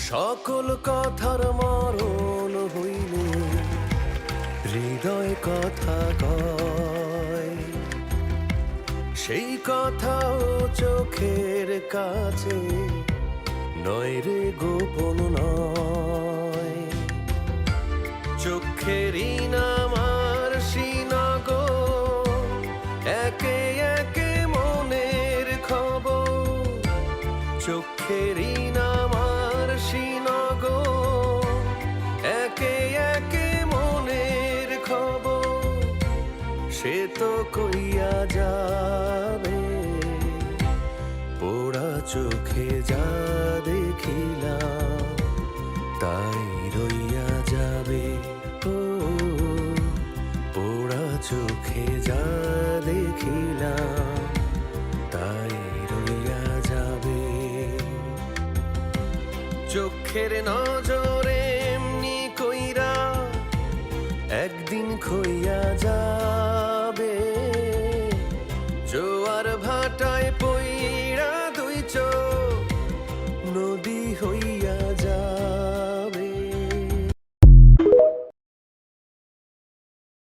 সকল কথার মরণ হইলে হৃদয় কথা কয়, সেই কথাও চোখের কাছে নয় রে, গোপন নয়। চোখেরই নামার সিনাগো একে একে মনের খবর, চোখেরই নামার সিনাগো একে একে মনের খবর। সে তো কইয়া যাবে পোড়া চোখে যা দেখিলাম, তাই রইয়া যাবে। ও পোড়া চোখে যা দেখিলাম, তাই রইয়া যাবে। চোখের নজরে এমনি কইরা একদিন খইয়া যাবে, জোয়ার ভাটায়